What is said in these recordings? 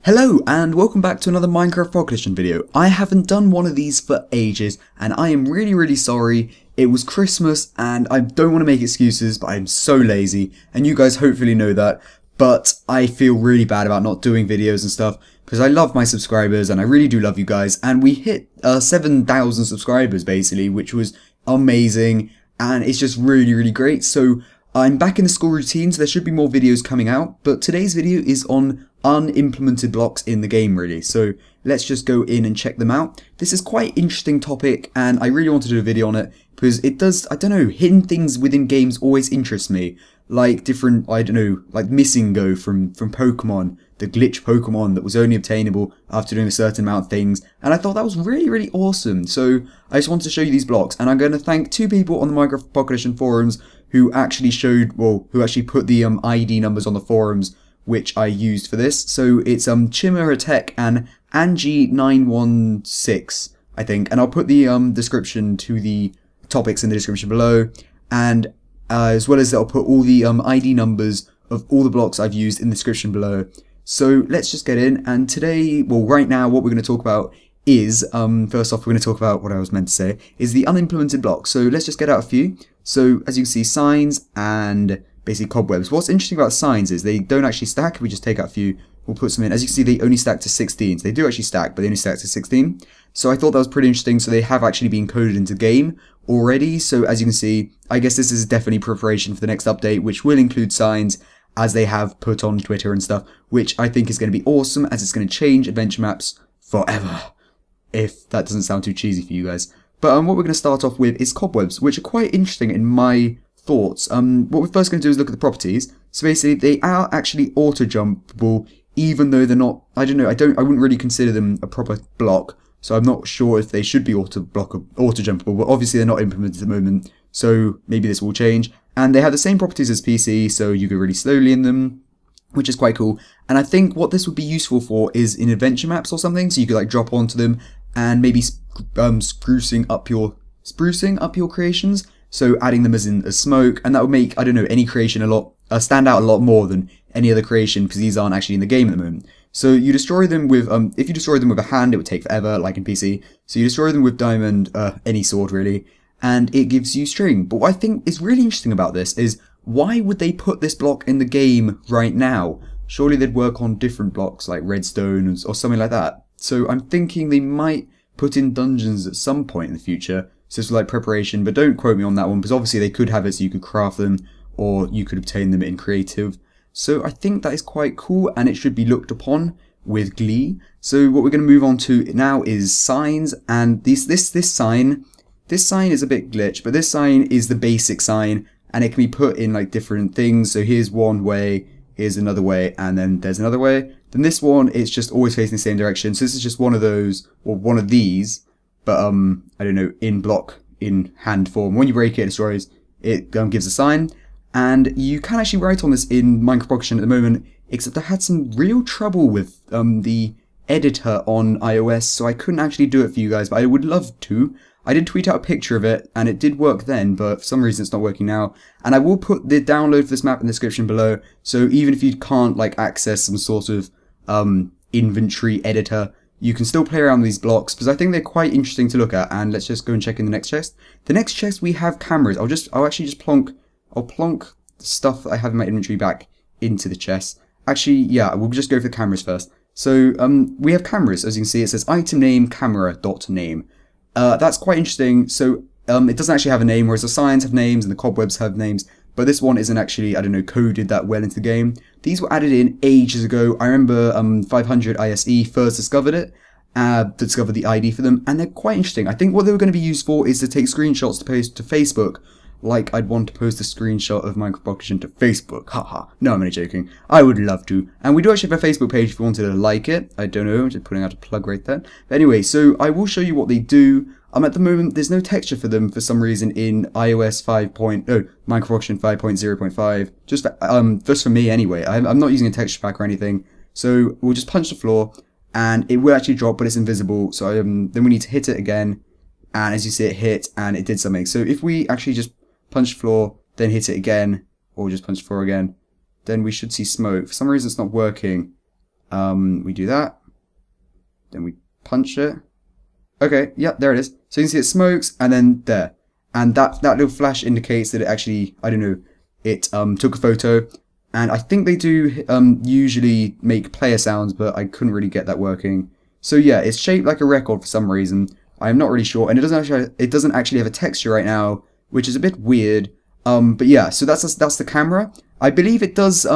Hello and welcome back to another Minecraft Frog Collision video. I haven't done one of these for ages and I am really sorry. It was Christmas and I don't want to make excuses, but I'm so lazy and you guys hopefully know that. But I feel really bad about not doing videos and stuff because I love my subscribers and I really do love you guys. And we hit 7,000 subscribers basically, which was amazing and it's just really great. So I'm back in the school routine, so there should be more videos coming out, but today's video is on unimplemented blocks in the game really, so let's just go in and check them out. This is quite an interesting topic and I really want to do a video on it because it does, I don't know, hidden things within games always interest me, like different, I don't know, like Missing Go from Pokemon, the glitch Pokemon that was only obtainable after doing a certain amount of things, and I thought that was really awesome. So I just wanted to show you these blocks, and I'm going to thank two people on the Minecraft Frog Collision forums who actually who actually put the ID numbers on the forums which I used for this. So it's Chimera Tech and Angie916, I think, and I'll put the description to the topics in the description below, and as well as I'll put all the ID numbers of all the blocks I've used in the description below. So let's just get in, and today, well right now, what we're going to talk about is, first off we're going to talk about what I was meant to say, is the unimplemented blocks. So let's just get out a few. So as you can see, signs and basically cobwebs. What's interesting about signs is they don't actually stack. We just take out a few, we'll put some in. As you can see, they only stack to 16. So they do actually stack, but they only stack to 16. So I thought that was pretty interesting. So they have actually been coded into game already. So as you can see, I guess this is definitely preparation for the next update, which will include signs, as they have put on Twitter and stuff, which I think is going to be awesome, as it's going to change adventure maps forever. If that doesn't sound too cheesy for you guys. But what we're going to start off with is cobwebs, which are quite interesting in my thoughts. What we're first going to do is look at the properties. So basically, they are actually auto-jumpable, even though they're not, I don't know, I wouldn't really consider them a proper block. So I'm not sure if they should be auto-jumpable, but obviously they're not implemented at the moment. So maybe this will change. And they have the same properties as PC, so you go really slowly in them, which is quite cool. And I think what this would be useful for is in adventure maps or something, so you could like drop onto them and maybe sprucing up your creations, so adding them as smoke, and that would make, I don't know, any creation stand out a lot more than any other creation, because these aren't actually in the game at the moment. So you destroy them with, if you destroy them with a hand, it would take forever, like in PC. So you destroy them with diamond, any sword really, and it gives you string. But what I think is really interesting about this is, why would they put this block in the game right now? Surely they'd work on different blocks like redstone or something like that. So I'm thinking they might put in dungeons at some point in the future. So it's like preparation, but don't quote me on that one, because obviously they could have it so you could craft them, or you could obtain them in creative. So I think that is quite cool, and it should be looked upon with glee. So what we're going to move on to now is signs, and this sign is a bit glitch, but this sign is the basic sign, and it can be put in like different things. So here's one way, here's another way, and then there's another way. Then this one, it's just always facing the same direction. So this is just one of those, or one of these, but I don't know, in block, in hand form. When you break it, it destroys, it gives a sign. And you can actually write on this in Minecraft Frog Collision at the moment, except I had some real trouble with the editor on iOS, so I couldn't actually do it for you guys, but I would love to. I did tweet out a picture of it, and it did work then, but for some reason it's not working now. And I will put the download for this map in the description below, so even if you can't like access some sort of inventory editor, you can still play around with these blocks, because I think they're quite interesting to look at. And let's just go and check in the next chest. The next chest we have cameras. I'll actually just plonk the stuff that I have in my inventory back into the chest. Actually, yeah, we'll just go for the cameras first. So we have cameras, as you can see. It says item name camera.name. That's quite interesting. So it doesn't actually have a name, whereas the signs have names and the cobwebs have names. But this one isn't actually, I don't know, coded that well into the game. These were added in ages ago. I remember 500 ISE first discovered it, discovered the ID for them, and they're quite interesting. I think what they were going to be used for is to take screenshots to post to Facebook. Like I'd want to post a screenshot of Minecraft Frog Collision to Facebook. Haha. No, I'm only joking. I would love to. And we do actually have a Facebook page if you wanted to like it. I don't know, I'm just putting out a plug right there. But anyway, so I will show you what they do. At the moment, there's no texture for them for some reason in iOS Minecraft Frog Collision 5.0.5. Just for me anyway. I'm not using a texture pack or anything. So we'll just punch the floor, and it will actually drop, but it's invisible. So then we need to hit it again, and as you see, it hit, and it did something. So if we actually just punch the floor, then hit it again, or just punch the floor again, then we should see smoke. For some reason, it's not working. We do that. Then we punch it. Okay, yeah, there it is. So you can see it smokes, and then there. And that little flash indicates that it actually, I don't know, it took a photo. And I think they do usually make player sounds, but I couldn't really get that working. So yeah, it's shaped like a record for some reason. I'm not really sure, and it doesn't actually have a texture right now, which is a bit weird. But yeah, so that's the camera. I believe it does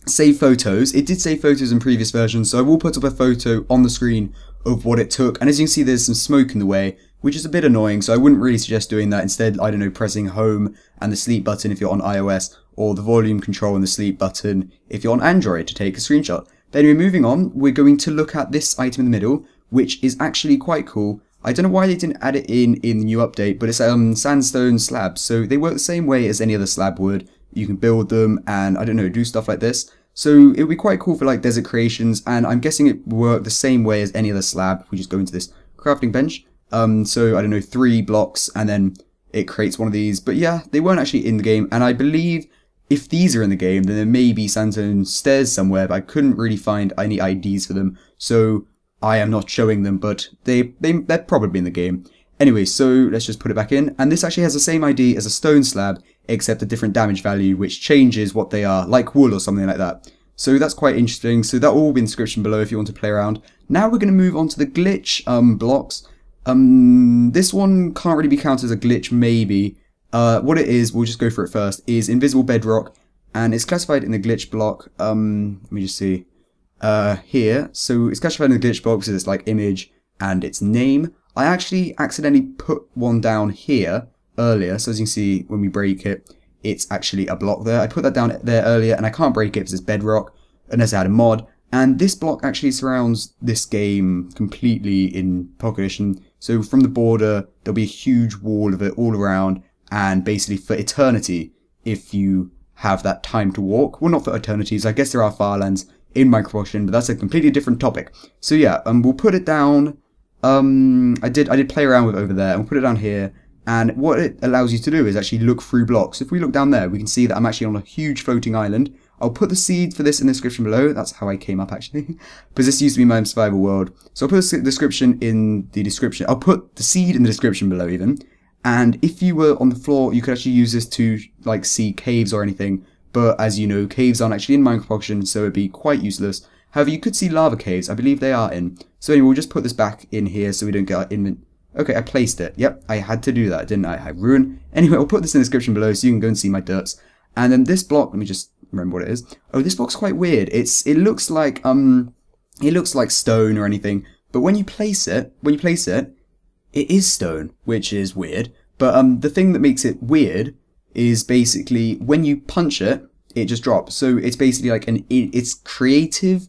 save photos. It did save photos in previous versions, so I will put up a photo on the screen of what it took. And as you can see, there's some smoke in the way, which is a bit annoying, so I wouldn't really suggest doing that. Instead, I don't know, pressing home and the sleep button if you're on iOS, or the volume control and the sleep button if you're on Android to take a screenshot. But anyway, moving on, we're going to look at this item in the middle, which is actually quite cool. I don't know why they didn't add it in the new update, but it's Sandstone slabs, so they work the same way as any other slab would. You can build them and, I don't know, do stuff like this. So it would be quite cool for like desert creations, and I'm guessing it will work the same way as any other slab. We just go into this crafting bench. So I don't know, 3 blocks, and then it creates one of these. But yeah, they weren't actually in the game, and I believe if these are in the game, then there may be sandstone stairs somewhere, but I couldn't really find any IDs for them, so I am not showing them, but they're probably in the game. Anyway, so let's just put it back in, and this actually has the same ID as a stone slab, except a different damage value, which changes what they are, like wool or something like that. So that's quite interesting, so that will be in the description below if you want to play around. Now we're going to move on to the glitch blocks. This one can't really be counted as a glitch, maybe. What it is, we'll just go for it first, is invisible bedrock, and it's classified in the glitch block. Let me just see. Here, so it's classified in the glitch block because it's like image and its name. I actually accidentally put one down here earlier, so as you can see, when we break it, it's actually a block there. I put that down there earlier, and I can't break it because it's bedrock, unless I had a mod. And this block actually surrounds this game completely in Pocket Edition. So from the border, there'll be a huge wall of it all around, and basically for eternity, if you have that time to walk. Well, not for eternities, I guess there are firelands in Minecraft, but that's a completely different topic. So yeah, we'll put it down. I did play around with it over there, and we'll put it down here. And what it allows you to do is actually look through blocks. If we look down there, we can see that I'm actually on a huge floating island. I'll put the seed for this in the description below. That's how I came up, actually. Because this used to be my survival world. So I'll put the description in the description. I'll put the seed in the description below, even. And if you were on the floor, you could actually use this to, like, see caves or anything. But as you know, caves aren't actually in Minecraft, so it'd be quite useless. However, you could see lava caves. I believe they are in. So anyway, we'll just put this back in here so we don't get our inventory. Okay, I placed it. Yep, I had to do that, didn't I? I ruined. Anyway, I'll put this in the description below so you can go and see my dirts. And then this block, let me just remember what it is. Oh, this block's quite weird. It looks like stone or anything, but when you place it, it is stone, which is weird. But the thing that makes it weird is basically when you punch it, it just drops. So it's basically like it's creative.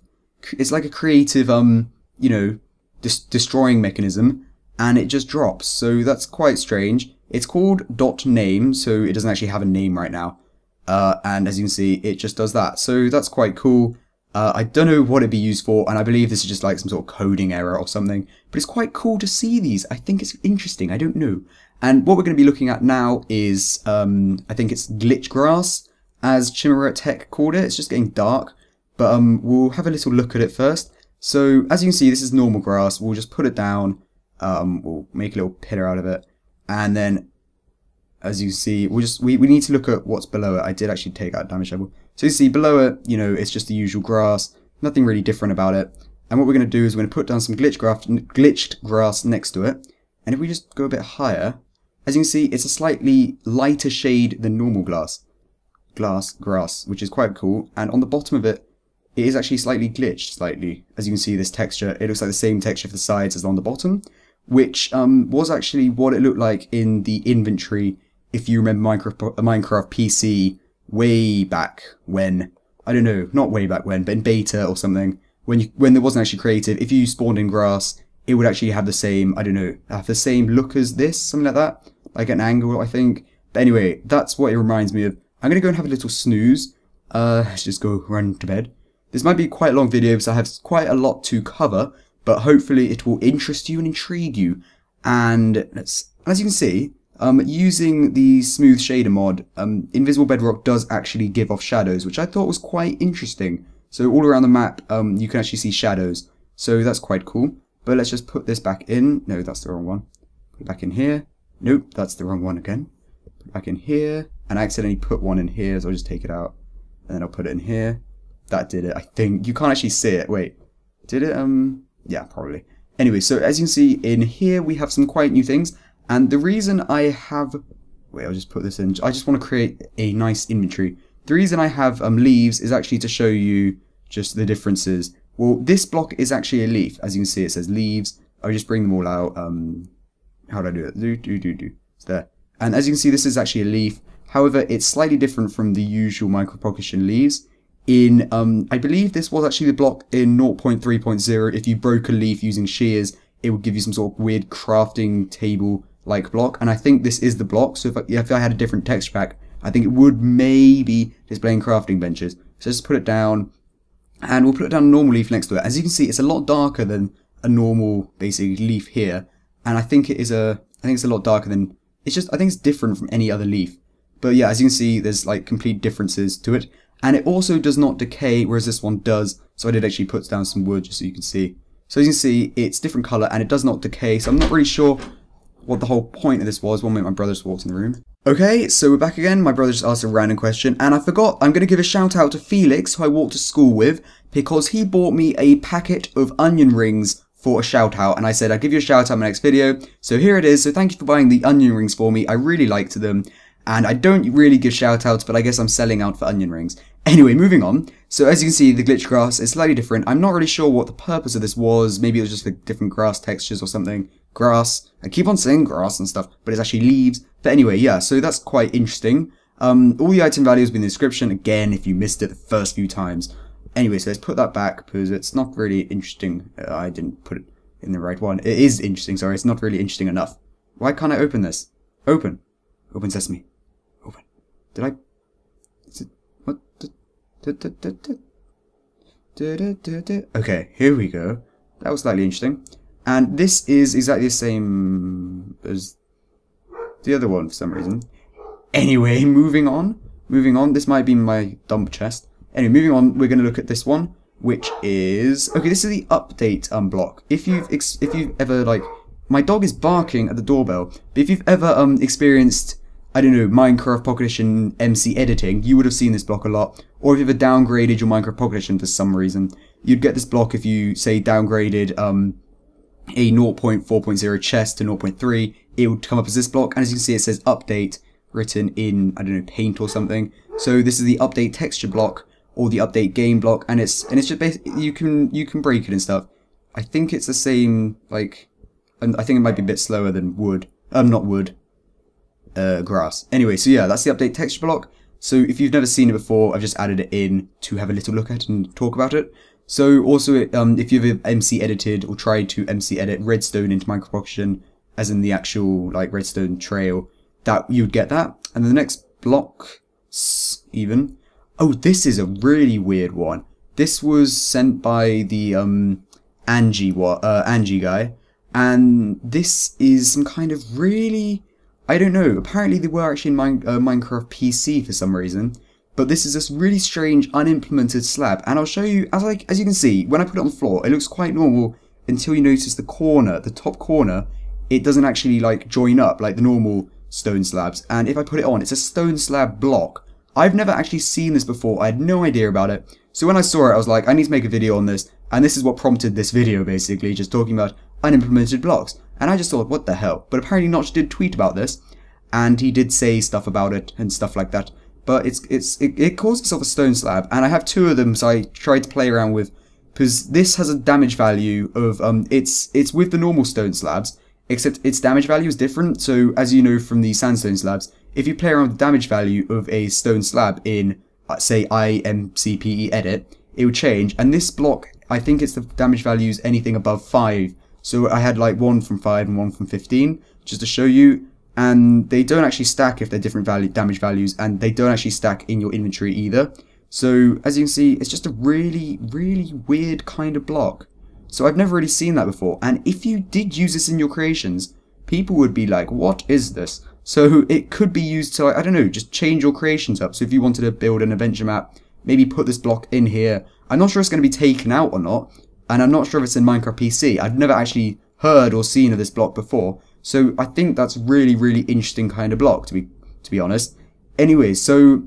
It's like a creative you know, destroying mechanism. And it just drops, so that's quite strange. It's called .name, so it doesn't actually have a name right now. And as you can see, it just does that. So that's quite cool. I don't know what it'd be used for, and I believe this is just like some sort of coding error or something. But it's quite cool to see these. I think it's interesting, I don't know. And what we're going to be looking at now is, I think it's glitch grass, as Chimera Tech called it. It's just getting dark, but we'll have a little look at it first. So as you can see, this is normal grass. We'll just put it down. We'll make a little pillar out of it, and then as you see, we need to look at what's below it. I did actually take out damage level, so you see below it, you know, it's just the usual grass, nothing really different about it. And what we're going to do is we're going to put down some glitched grass next to it, and if we just go a bit higher, as you can see, it's a slightly lighter shade than normal grass, which is quite cool. And on the bottom of it, it is actually slightly glitched, slightly. As you can see, this texture, it looks like the same texture for the sides as on the bottom, which was actually what it looked like in the inventory, if you remember Minecraft PC way back when. I don't know, not way back when, but in beta or something, when there wasn't actually creative, if you spawned in grass, it would actually have the same, I don't know, have the same look as this, something like that, like an angle, I think. But anyway, that's what it reminds me of. I'm going to go and have a little snooze. Let's just go run to bed. This might be quite a long video because I have quite a lot to cover, but hopefully it will interest you and intrigue you. And as you can see, using the smooth shader mod, invisible bedrock does actually give off shadows, which I thought was quite interesting. So all around the map, you can actually see shadows. So that's quite cool. But let's just put this back in. No, that's the wrong one. Put it back in here. Nope, that's the wrong one again. Put it back in here. And I accidentally put one in here, so I'll just take it out. And then I'll put it in here. That did it, I think. You can't actually see it. Wait. Did it? Yeah, probably. Anyway, so as you can see in here, we have some quite new things. And the reason I have... Wait, I'll just put this in. I just want to create a nice inventory. The reason I have leaves is actually to show you just the differences. Well, this block is actually a leaf. As you can see, it says leaves. I'll just bring them all out. How do I do it? It's there. And as you can see, this is actually a leaf. However, it's slightly different from the usual Minecraft Pocket Edition leaves. In, I believe this was actually the block in 0.3.0. If you broke a leaf using shears, it would give you some sort of weird crafting table-like block. And I think this is the block. So if I had a different texture pack, I think it would maybe displaying crafting benches. So just put it down. And we'll put it down a normal leaf next to it. As you can see, it's a lot darker than a normal, basic leaf here. And I think it's a lot darker than, I think it's different from any other leaf. But yeah, as you can see, there's like complete differences to it. And it also does not decay, whereas this one does. So I did actually put down some wood just so you can see. So as you can see, it's different color and it does not decay. So I'm not really sure what the whole point of this was. 1 minute, my brother just walked in the room. Okay, so we're back again. My brother just asked a random question, and I forgot. I'm going to give a shout out to Felix, who I walked to school with, because he bought me a packet of onion rings for a shout out, and I said I'd give you a shout out in my next video. So here it is. So thank you for buying the onion rings for me. I really liked them, and I don't really give shout outs, but I guess I'm selling out for onion rings. Anyway, moving on. So as you can see, the glitch grass is slightly different. I'm not really sure what the purpose of this was. Maybe it was just for different grass textures or something. Grass. I keep on saying grass and stuff, but it's actually leaves. But anyway, yeah, so that's quite interesting. All the item values will be in the description, again, if you missed it the first few times. Anyway, so let's put that back, because it's not really interesting. I didn't put it in the right one. It is interesting, sorry, it's not really interesting enough. Why can't I open this? Open. Open sesame. Open. Did I... Is it... What? Okay, here we go. That was slightly interesting. And this is exactly the same as the other one for some reason. Anyway, moving on. This might be my dump chest. Anyway, moving on, we're going to look at this one, which is... Okay, this is the update block. If you've ever, like... My dog is barking at the doorbell. But if you've ever experienced, I don't know, Minecraft Pocket Edition MC editing, you would have seen this block a lot. Or if you've ever downgraded your Minecraft Pocket Edition for some reason, you'd get this block if you, say, downgraded... a 0.4.0 chest to 0.3, it would come up as this block, and as you can see it says update written in, I don't know, paint or something. So this is the update texture block, or the update game block, and it's just basically, you can break it and stuff. I think it's the same, like, I think it might be a bit slower than wood, not wood, grass. Anyway, so yeah, that's the update texture block. So if you've never seen it before, I've just added it in to have a little look at it and talk about it. So also, if you've MC edited or tried to MC edit redstone into Minecraft Pocket Edition, as in the actual like redstone trail, that you'd get that. And then the next block, even. Oh, this is a really weird one. This was sent by the Angie guy, and this is some kind of really, I don't know. Apparently they were actually in Minecraft PC for some reason. But this is this really strange unimplemented slab, and I'll show you, as you can see, when I put it on the floor, it looks quite normal until you notice the corner, the top corner, it doesn't actually like join up like the normal stone slabs. And if I put it on, it's a stone slab block. I've never actually seen this before, I had no idea about it. So when I saw it, I was like, I need to make a video on this, and this is what prompted this video basically, just talking about unimplemented blocks. And I just thought, what the hell? But apparently Notch did tweet about this, and he did say stuff about it and stuff like that. But it calls itself a stone slab, and I have 2 of them, so I tried to play around with, because this has a damage value of, it's with the normal stone slabs, except its damage value is different. So as you know from the sandstone slabs, if you play around with the damage value of a stone slab in, say, MCPE edit, it would change, and this block, I think it's the damage values anything above 5. So I had like 1 from 5 and 1 from 15, just to show you. And they don't actually stack if they're different damage values, and they don't actually stack in your inventory either. So as you can see, it's just a really, really weird kind of block. So I've never really seen that before, and if you did use this in your creations, people would be like, what is this? So it could be used to, I don't know, just change your creations up. So if you wanted to build an adventure map maybe put this block in here. I'm not sure it's going to be taken out or not, and I'm not sure if it's in Minecraft PC. I've never actually heard or seen of this block before, so I think that's really interesting kind of block, to be honest. Anyways, so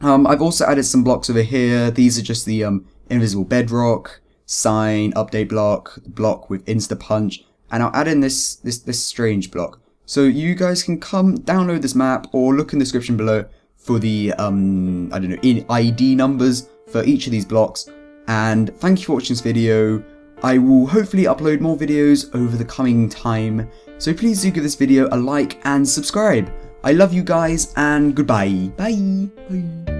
I've also added some blocks over here. These are just the invisible bedrock, sign, update block, the block with insta punch, and I'll add in this strange block. So you guys can come download this map or look in the description below for the I don't know, ID numbers for each of these blocks. And thank you for watching this video. I will hopefully upload more videos over the coming time, so please do give this video a like and subscribe. I love you guys, and goodbye. Bye. Bye.